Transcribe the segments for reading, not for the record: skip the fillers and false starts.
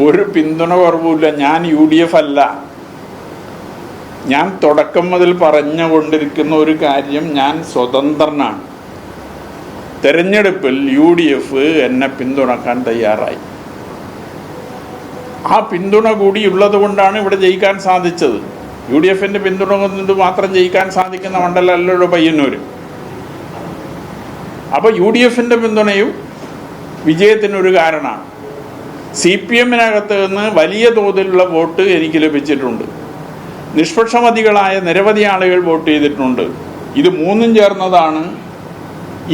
ഒരു പിന്തുണ കുറവുമില്ല. ഞാൻ UDF അല്ല. ഞാൻ തുടക്കം മുതൽ പറഞ്ഞുകൊണ്ടിരിക്കുന്ന ഒരു കാര്യം, ഞാൻ സ്വതന്ത്രനാണ്. തെരഞ്ഞെടുപ്പിൽ UDF എന്നെ പിന്തുണക്കാൻ തയ്യാറായി. ആ പിന്തുണ കൂടിയുള്ളത് കൊണ്ടാണ് ഇവിടെ ജയിക്കാൻ സാധിച്ചത്. UDFന്റെ പിന്തുണ കൊണ്ട് മാത്രം ജയിക്കാൻ സാധിക്കുന്ന മണ്ഡലമല്ലല്ലോ പയ്യന്നൂർ. അപ്പോൾ UDFന്റെ പിന്തുണയും വിജയത്തിനൊരു കാരണമാണ്. CPMനകത്ത് നിന്ന് വലിയ തോതിലുള്ള വോട്ട് എനിക്ക് ലഭിച്ചിട്ടുണ്ട്. നിഷ്പക്ഷമതികളായ നിരവധി ആളുകൾ വോട്ട് ചെയ്തിട്ടുണ്ട്. ഇത് മൂന്നും ചേർന്നതാണ്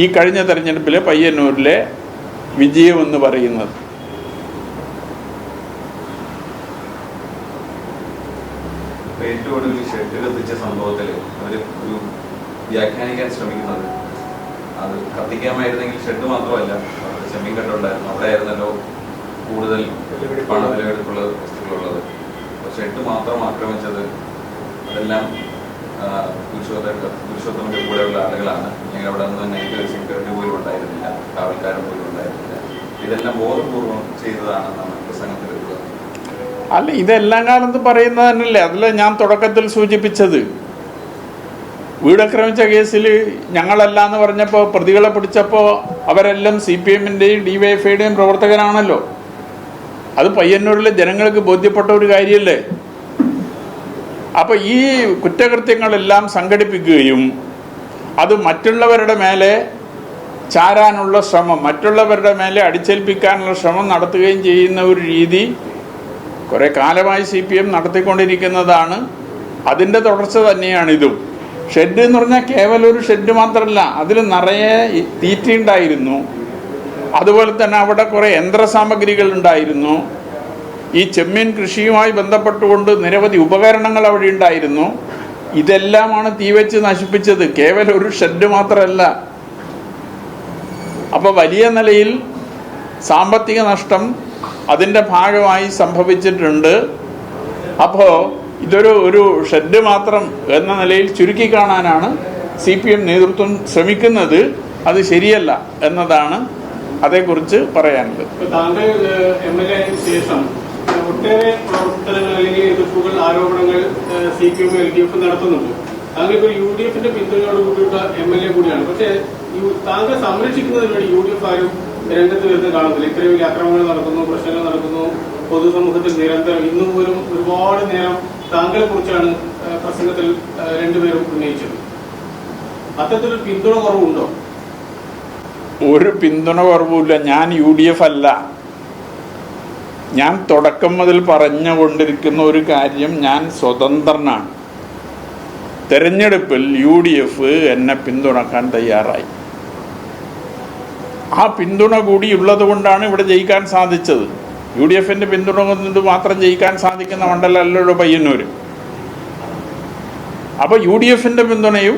ഈ കഴിഞ്ഞ തെരഞ്ഞെടുപ്പിലെ പയ്യന്നൂരിലെ വിജയമെന്ന് പറയുന്നത്. ഏറ്റവും ഒടുവിൽ ഷെഡ് കത്തിച്ച സംഭവത്തിൽ അവർ ഒരു വ്യാഖ്യാനിക്കാൻ ശ്രമിക്കുന്നത്, അത് കത്തിക്കാമായിരുന്നെങ്കിൽ ഷെഡ് മാത്രമല്ല ചെമ്മീൻ കെട്ടുണ്ടായിരുന്നു, അവിടെ ആയിരുന്നല്ലോ കൂടുതൽ പണവിലയെടുപ്പുള്ള വസ്തുക്കളുള്ളത്. ഷെഡ് മാത്രം ആക്രമിച്ചത് അതെല്ലാം പുരുഷോത്തമന്റെ കൂടെയുള്ള ആളുകളാണ്. ഞങ്ങൾ അവിടെ നിന്ന് നൈറ്റ് സെക്യൂരിറ്റി പോലും ഉണ്ടായിരുന്നില്ല, കാവൽക്കാരൻ പോലും ഉണ്ടായിരുന്നില്ല. ഇതെല്ലാം ബോധപൂർവം ചെയ്തതാണെന്നാണ് പ്രസംഗത്തിൽ ഉള്ളത്. അല്ല, ഇതെല്ലാം കാലത്ത് പറയുന്നത് തന്നെയല്ലേ. അതിൽ ഞാൻ തുടക്കത്തിൽ സൂചിപ്പിച്ചത്, വീടാക്രമിച്ച കേസിൽ ഞങ്ങളല്ല എന്ന് പറഞ്ഞപ്പോൾ, പ്രതികളെ പിടിച്ചപ്പോൾ അവരെല്ലാം CPMന്റെയും DYFIയുടെയും പ്രവർത്തകരാണല്ലോ. അത് പയ്യന്നൂരിലെ ജനങ്ങൾക്ക് ബോധ്യപ്പെട്ട ഒരു കാര്യമല്ലേ. അപ്പോൾ ഈ കുറ്റകൃത്യങ്ങളെല്ലാം സംഘടിപ്പിക്കുകയും അത് മറ്റുള്ളവരുടെ മേലെ ചാരാനുള്ള ശ്രമം, മറ്റുള്ളവരുടെ മേലെ അടിച്ചേൽപ്പിക്കാനുള്ള ശ്രമം നടത്തുകയും ചെയ്യുന്ന ഒരു രീതി കുറേ കാലമായി CPM നടത്തിക്കൊണ്ടിരിക്കുന്നതാണ്. അതിൻ്റെ തുടർച്ച തന്നെയാണ് ഇതും. ഷെഡ് എന്ന് പറഞ്ഞാൽ കേവലം ഒരു ഷെഡ് മാത്രമല്ല, അതിൽ നിറയെ തീറ്റയുണ്ടായിരുന്നു. അതുപോലെ തന്നെ അവിടെ കുറേ യന്ത്രസാമഗ്രികൾ ഉണ്ടായിരുന്നു. ഈ ചെമ്മീൻ കൃഷിയുമായി ബന്ധപ്പെട്ടുകൊണ്ട് നിരവധി ഉപകരണങ്ങൾ അവിടെ ഉണ്ടായിരുന്നു. ഇതെല്ലാമാണ് തീവെച്ച് നശിപ്പിച്ചത്, കേവലം ഒരു ഷെഡ് മാത്രമല്ല. അപ്പോൾ വലിയ നിലയിൽ സാമ്പത്തിക നഷ്ടം അതിൻ്റെ ഭാഗമായി സംഭവിച്ചിട്ടുണ്ട്. അപ്പോൾ ഒരു ഷെഡ് മാത്രം എന്ന നിലയിൽ ചുരുക്കി കാണാനാണ് CPM നേതൃത്വം ശ്രമിക്കുന്നത്. അത് ശരിയല്ല എന്നതാണ് അതേക്കുറിച്ച് പറയാനുള്ളത്. താങ്കൾ MLA ആയതിനു ശേഷം ഒട്ടേറെ പ്രവർത്തനങ്ങൾ അല്ലെങ്കിൽ എതിർപ്പുകൾ, ആരോപണങ്ങൾ CPM LDF നടത്തുന്നുണ്ട്. താങ്കൾ ഇപ്പോൾ UDFന്റെ പിന്തുണയോട് കൂടിയുള്ള MLA കൂടിയാണ്. പക്ഷേ താങ്കൾ സംരക്ഷിക്കുന്നതിന് വേണ്ടി UDF ആരും രംഗത്ത് വരുന്നത് കാണുന്നില്ല. ഇത്രയും വലിയ ആക്രമണങ്ങൾ നടക്കുന്നു, പ്രശ്നങ്ങൾ നടക്കുന്നു, പൊതുസമൂഹത്തിൽ നിരന്തരം ഇന്നും പോലും ഒരുപാട് നേരം താങ്കളെ കുറിച്ചാണ് പ്രസംഗത്തിൽ രണ്ടുപേരും ഉന്നയിച്ചത്. അത്തരത്തിലൊരു പിന്തുണ കുറവുണ്ടോ? ഒരു പിന്തുണ കുറവുമില്ല. ഞാൻ UDF അല്ല. ഞാൻ തുടക്കം മുതൽ പറഞ്ഞുകൊണ്ടിരിക്കുന്ന ഒരു കാര്യം, ഞാൻ സ്വതന്ത്രനാണ്. തെരഞ്ഞെടുപ്പിൽ UDF എന്നെ പിന്തുണക്കാൻ തയ്യാറായി. ആ പിന്തുണ കൂടിയുള്ളത് കൊണ്ടാണ് ഇവിടെ ജയിക്കാൻ സാധിച്ചത്. UDFന്റെ പിന്തുണ കൊണ്ട് മാത്രം ജയിക്കാൻ സാധിക്കുന്ന മണ്ഡലമല്ലല്ലോ പയ്യന്നൂർ. അപ്പോൾ UDFന്റെ പിന്തുണയും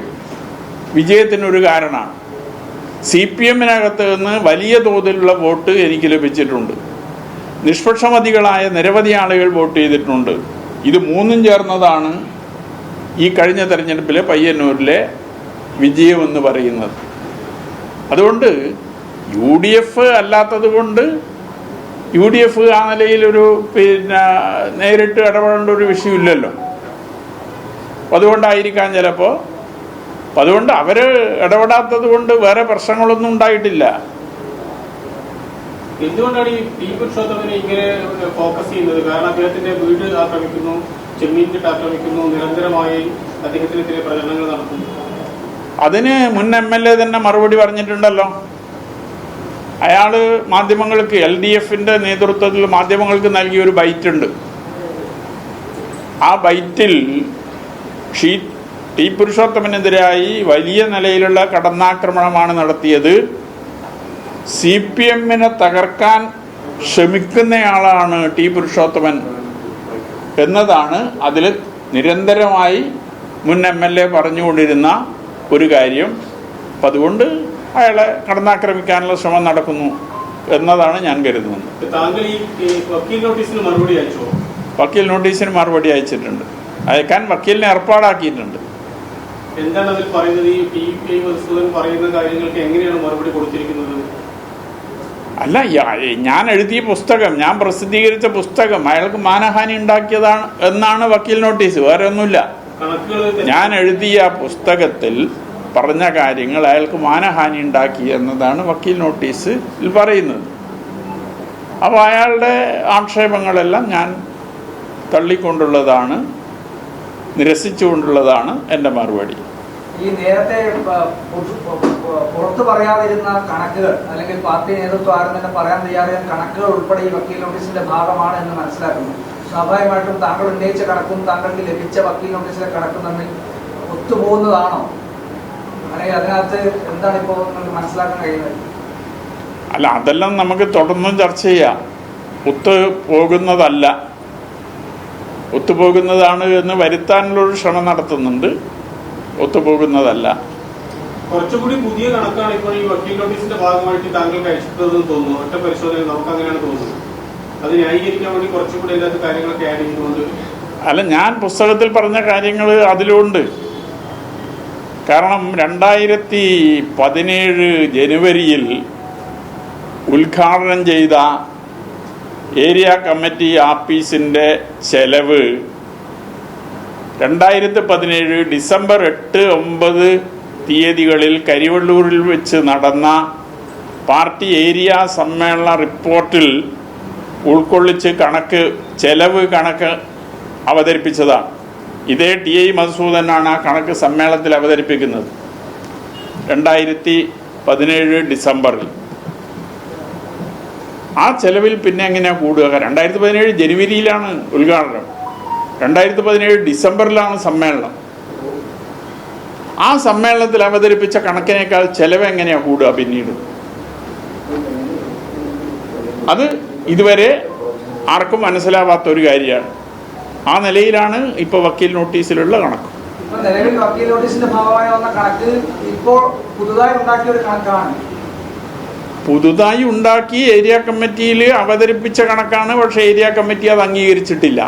വിജയത്തിനൊരു കാരണമാണ്. CPMനകത്ത് നിന്ന് വലിയ തോതിലുള്ള വോട്ട് എനിക്ക് ലഭിച്ചിട്ടുണ്ട്. നിഷ്പക്ഷമതികളായ നിരവധി ആളുകൾ വോട്ട് ചെയ്തിട്ടുണ്ട്. ഇത് മൂന്നും ചേർന്നതാണ് ഈ കഴിഞ്ഞ തെരഞ്ഞെടുപ്പിലെ പയ്യന്നൂരിലെ വിജയമെന്ന് പറയുന്നത്. അതുകൊണ്ട് UDF അല്ലാത്തത് കൊണ്ട്, UDF ആ നിലയിലൊരു നേരിട്ട് ഇടപെടേണ്ട ഒരു വിഷയമില്ലല്ലോ. അതുകൊണ്ടായിരിക്കാം ചിലപ്പോൾ. അതുകൊണ്ട് അവർ ഇടപെടാത്തത് കൊണ്ട് വേറെ പ്രശ്നങ്ങളൊന്നും ഉണ്ടായിട്ടില്ല. എന്തുകൊണ്ടാണ് ഈ പുരുഷോത്തമനെ ഇങ്ങനെ ഫോക്കസ് ചെയ്യുന്നത്? കാരണം അദ്ദേഹത്തിന്റെ വീട് ആക്രമിക്കുന്നു, ചെമ്മീൻ കെട്ട് ആക്രമിക്കുന്നു, നിരന്തരമായി അദ്ദേഹത്തിനെതിരെ പ്രചരണങ്ങൾ നടത്തുന്നു. അതിന് മുൻ MLA തന്നെ മറുപടി പറഞ്ഞിട്ടുണ്ടല്ലോ. അയാൾ മാധ്യമങ്ങൾക്ക്, LDFന്റെ നേതൃത്വത്തിൽ മാധ്യമങ്ങൾക്ക് നൽകിയൊരു ബൈറ്റുണ്ട്. ആ ബൈറ്റിൽ ടി പുരുഷോത്തമനെതിരായി വലിയ നിലയിലുള്ള കടന്നാക്രമണമാണ് നടത്തിയത്, CPMനെ തകർക്കാൻ ശ്രമിക്കുന്നയാളാണ് ടി പുരുഷോത്തമൻ എന്നതാണ് അതിൽ നിരന്തരമായി മുൻ MLA പറഞ്ഞുകൊണ്ടിരുന്ന ഒരു കാര്യം. അപ്പം അതുകൊണ്ട് അയാളെ കടന്നാക്രമിക്കാനുള്ള ശ്രമം നടക്കുന്നു എന്നതാണ് ഞാൻ കരുതുന്നത്. താങ്കൾ ഈ വക്കീൽ നോട്ടീസിന് മറുപടി അയച്ചോ? വക്കീൽ നോട്ടീസിന് മറുപടി അയച്ചിട്ടുണ്ട്. അയക്കാൻ വക്കീലിനെ ഏർപ്പാടാക്കിയിട്ടുണ്ട്. എന്താണ് അതിൽ പറയുന്നത്? ഈ പറയുന്ന കാര്യങ്ങൾക്ക് എങ്ങനെയാണ് മറുപടി കൊടുത്തിരിക്കുന്നത്? അല്ല, ഞാൻ എഴുതിയ പുസ്തകം, ഞാൻ പ്രസിദ്ധീകരിച്ച പുസ്തകം അയാൾക്ക് മാനഹാനി ഉണ്ടാക്കിയതാണ് എന്നാണ് വക്കീൽ നോട്ടീസ്, വേറെ ഒന്നുമില്ല. ഞാൻ എഴുതിയ പുസ്തകത്തിൽ പറഞ്ഞ കാര്യങ്ങൾ അയാൾക്ക് മാനഹാനി ഉണ്ടാക്കി എന്നതാണ് വക്കീൽ നോട്ടീസിൽ പറയുന്നത്. അപ്പോൾ അയാളുടെ ആക്ഷേപങ്ങളെല്ലാം ഞാൻ തള്ളിക്കൊണ്ടുള്ളതാണ്, നിരസിച്ചുകൊണ്ടുള്ളതാണ് എൻ്റെ മറുപടി. ഈ നേരത്തെ പുറത്തു പറയാതിരുന്ന കണക്കുകൾ അല്ലെങ്കിൽ പാർട്ടി നേതൃത്വം ആരും തന്നെ പറയാൻ തയ്യാറായ കണക്കുകൾ ഉൾപ്പെടെ ഈ വക്കീൽ നോട്ടീസിന്റെ ഭാഗമാണ് എന്ന് മനസ്സിലാക്കുന്നു. സ്വാഭാവികമായിട്ടും താങ്കൾ ഉന്നയിച്ച കണക്കും താങ്കൾക്ക് ലഭിച്ച വക്കീൽ നോട്ടീസിലെ കണക്കും തമ്മിൽ ഒത്തുപോകുന്നതാണോ, അല്ലെങ്കിൽ അതിനകത്ത് എന്താണ് ഇപ്പോൾ നിങ്ങൾക്ക് മനസ്സിലാക്കാൻ കഴിയുന്നത്? അല്ല, അതെല്ലാം നമുക്ക് തുടർന്നും ചർച്ച ചെയ്യാം. ഒത്തുപോകുന്നതാണ് എന്ന് വരുത്താനുള്ളൊരു ശ്രമം നടത്തുന്നുണ്ട്, ഒത്തുപോകുന്നതല്ല. കുറച്ചുകൂടി പുതിയ കണക്കാണ് ഇപ്പോൾ ഈ വക്കീൽ നോട്ടീസിന്റെ ഭാഗമായിട്ട് താങ്കൾക്ക് അയച്ചിട്ടതെന്ന് തോന്നുന്നു. ഒറ്റ പരിശോധന നമുക്ക് അങ്ങനെയാണ് തോന്നുന്നത്. അത് ന്യായീകരിക്കാൻ വേണ്ടി കുറച്ചുകൂടി എല്ലാ കാര്യങ്ങളൊക്കെ ആഡ് ചെയ്തുകൊണ്ട്. അല്ല, ഞാൻ പുസ്തകത്തിൽ പറഞ്ഞ കാര്യങ്ങൾ അതിലുണ്ട്. കാരണം 2017 ജനുവരിയിൽ ഉദ്ഘാടനം ചെയ്ത ഏരിയ കമ്മിറ്റി ആഫീസിൻ്റെ ചെലവ് 2017 ഡിസംബർ 8, 9 തീയതികളിൽ കരിവള്ളൂരിൽ വെച്ച് നടന്ന പാർട്ടി ഏരിയ സമ്മേളന റിപ്പോർട്ടിൽ ഉൾക്കൊള്ളിച്ച് ചെലവ് കണക്ക് അവതരിപ്പിച്ചതാണ്. ഇതേ ടി.ഐ. മധുസൂദനാണ് ആ കണക്ക് സമ്മേളനത്തിൽ അവതരിപ്പിക്കുന്നത് 2017 ഡിസംബറിൽ. ആ ചെലവിൽ പിന്നെ എങ്ങനെയാണ് കൂടുക? 2017 ജനുവരിയിലാണ് ഉദ്ഘാടനം, 2017 ഡിസംബറിലാണ് സമ്മേളനം. ആ സമ്മേളനത്തിൽ അവതരിപ്പിച്ച കണക്കിനേക്കാൾ ചെലവ് എങ്ങനെയാണ് കൂടുക പിന്നീട്? അത് ഇതുവരെ ആർക്കും മനസ്സിലാവാത്ത ഒരു കാര്യമാണ്. ആ നിലയിലാണ് ഇപ്പോൾ വക്കീൽ നോട്ടീസിലുള്ള കണക്ക്. നിലവിൽ വക്കീൽ നോട്ടീസിന്റെ ഭാഗമായി വന്ന കണക്ക് ഇപ്പോൾ പുതുതായി ഉണ്ടാക്കിയ ഒരു കണക്കാണ്. പുതുതായി ഉണ്ടാക്കി ഏരിയ കമ്മിറ്റിയിൽ അവതരിപ്പിച്ച കണക്കാണ്, പക്ഷേ ഏരിയ കമ്മിറ്റി അത് അംഗീകരിച്ചിട്ടില്ല.